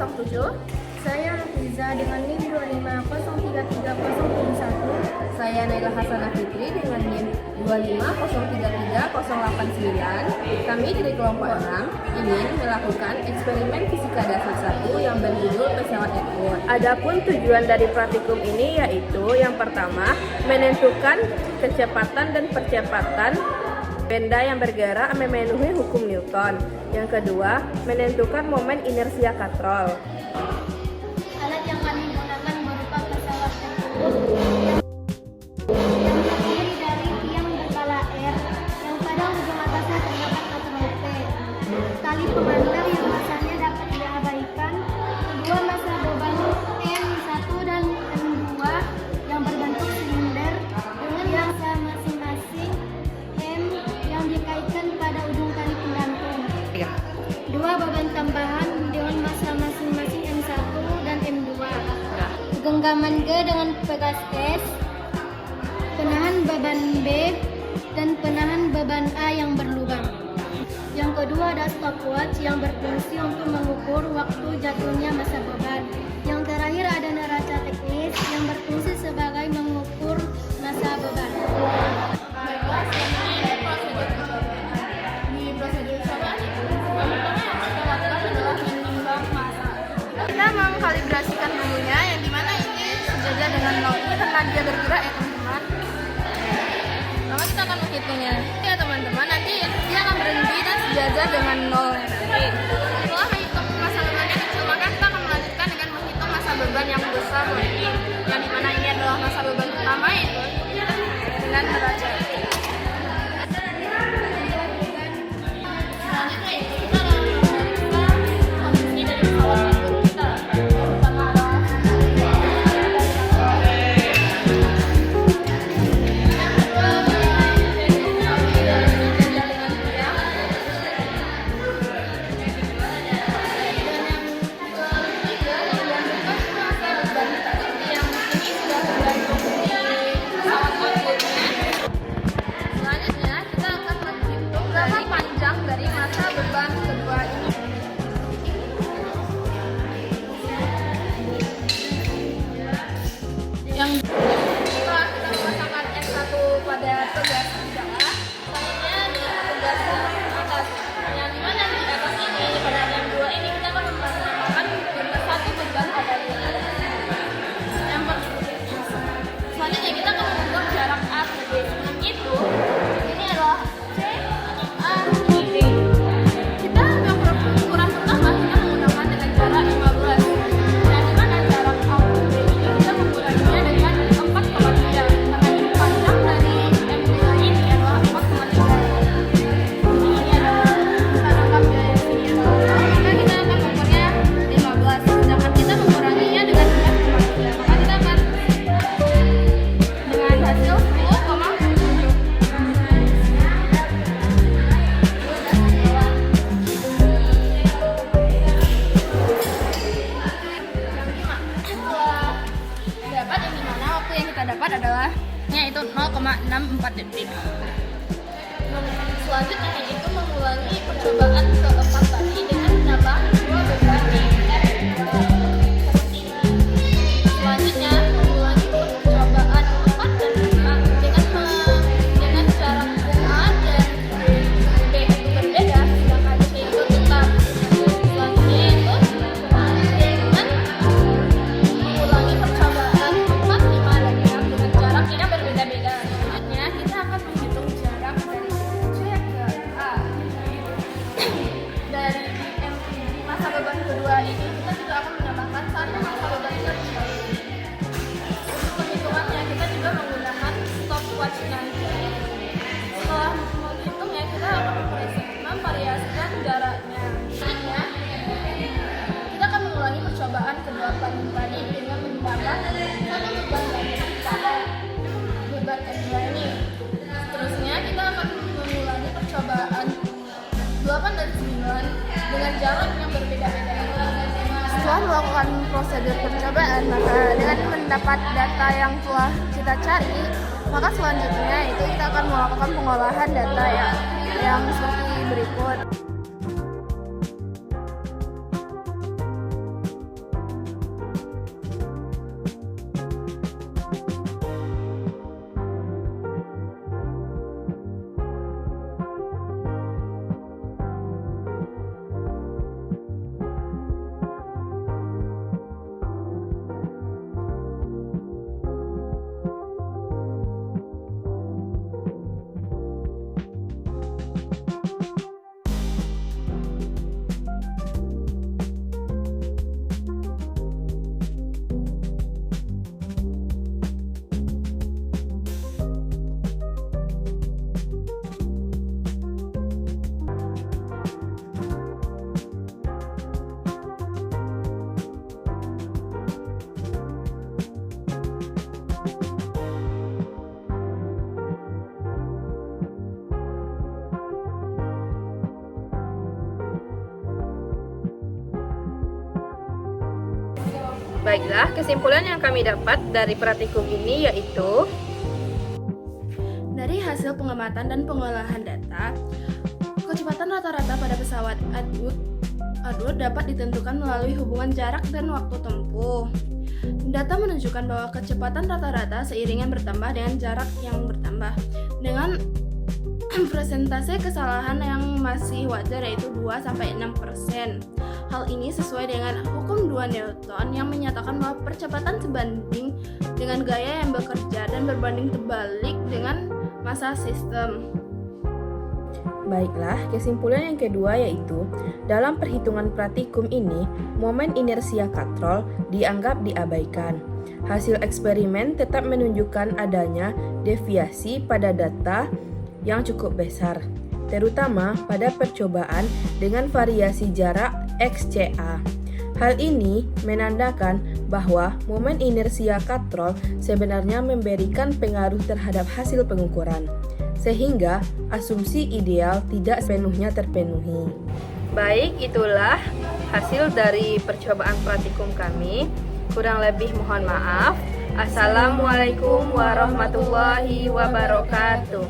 07. Saya Riza dengan NIM 250333071. Saya Naila Hasanah Fitri dengan NIM 250333089. Kami dari kelompok 6 ingin melakukan eksperimen fisika dasar 1 yang berjudul pesawat Edward. Adapun tujuan dari praktikum ini yaitu yang pertama, menentukan kecepatan dan percepatan benda yang bergerak memenuhi hukum Newton. Yang kedua, menentukan momen inersia katrol. Alat yang kami gunakan berupa pesawat tersebut yang terdiri dari tiang berkala R yang pada ujung atasnya terdapat katrol P, tali pengantar yang masanya dapat diabaikan, dua massa beban M1 dan M2 yang berbentuk silinder dengan massa masing-masing M yang dikaitkan pada ujung tali penggantung, dua beban tambahan dengan massa masing-masing M1 dan M2, genggaman G dengan pegas S, penahan beban B, dan penahan beban A yang berlubang. Yang kedua ada stopwatch yang berfungsi untuk mengukur waktu jatuhnya massa beban. Yang terakhir ada neraca teknis yang berfungsi sebagai mengukur massa beban. Kita mengkalibrasikan dulunya, yang dimana ini sejajar dengan 0. Ini karena dia bergerak ya teman-teman. Maka kita akan menghitungnya ya teman-teman. Nanti dia akan berhenti dan sejajar dengan 0 nanti. Setelah menghitung massa beban yang kecil, maka kita akan melanjutkan dengan menghitung massa beban yang besar lagi, yang dimana ini adalah massa beban pertama, yaitu dengan neraca. Selanjutnya itu kita akan memeriksa kondisi dari pesawat kita. Pertama adalah selanjutnya kita akan menghitung berapa panjang dari massa beban kedua ini. Yang setelah kita memasangkan S1 pada pegas bawah, selanjutnya dengan pegas atas. Yang dimana di atas ini pada yang dua ini kita akan menambahkan satu beban pada ini. Selanjutnya kita akan mengukur jarak A ke B. Sebelum itu, ini adalah C, A, D. Kita yang ukuran pertama kita menggunakan dengan jarak 15. Yang dimana jarak A ke B ini kita mengukurnya dengan 4,3. Karena ini panjang dari M2 ini adalah 4,3. Ini adalah kita anggap dari sini adalah 0, maka kita akan mengukurnya 15. Sedangkan kita menguranginya dengan 4,3. Maka kita akan dengan hasil 10,7. Dapat yang dimana waktu yang kita dapat adalah yaitu 0,64 detik. Selanjutnya yaitu mengulangi percobaan keempat tadi dengan menambah dua beban R. Seperti ini. Selanjutnya mengulangi percobaan 4 dan 5 dengan jarak A dan B itu berbeda, sedangkan C itu tetap. Selanjutnya yaitu dengan mengulangi percobaan 4, 5, dan 6 dengan jarak yang berbeda-beda. Selanjutnya kita akan menghitung jarak dari C ke A. Dari massa beban kedua ini kita juga akan menambahkan satu massa beban kedua. Untuk penghitungannya kita juga menggunakan stopwatch nanti. Setelah menghitungnya kita akan memvariasikan jaraknya. Selanjutnya kita akan mengulangi percobaan ke-8 tadi dengan menambah satu beban lagi pada beban kedua ini. Seterusnya kita akan mengulangi percobaan 8 dan 9 dengan jarak yang berbeda-beda. Setelah melakukan prosedur percobaan, maka dengan mendapat data yang telah kita cari, maka selanjutnya itu kita akan melakukan pengolahan data yang seperti berikut. Baiklah, kesimpulan yang kami dapat dari praktikum ini yaitu dari hasil pengamatan dan pengolahan data, kecepatan rata-rata pada pesawat Atwood dapat ditentukan melalui hubungan jarak dan waktu tempuh. Data menunjukkan bahwa kecepatan rata-rata seiringan bertambah dengan jarak yang bertambah, dengan persentase kesalahan yang masih wajar yaitu 2-6%. Hal ini sesuai dengan hukum 2 Newton yang menyatakan bahwa percepatan sebanding dengan gaya yang bekerja dan berbanding terbalik dengan massa sistem. Baiklah, kesimpulan yang kedua yaitu dalam perhitungan praktikum ini, momen inersia katrol dianggap diabaikan. Hasil eksperimen tetap menunjukkan adanya deviasi pada data yang cukup besar, terutama pada percobaan dengan variasi jarak XCA. Hal ini menandakan bahwa momen inersia katrol sebenarnya memberikan pengaruh terhadap hasil pengukuran, sehingga asumsi ideal tidak sepenuhnya terpenuhi. Baik, itulah hasil dari percobaan praktikum kami. Kurang lebih mohon maaf. Assalamualaikum warahmatullahi wabarakatuh.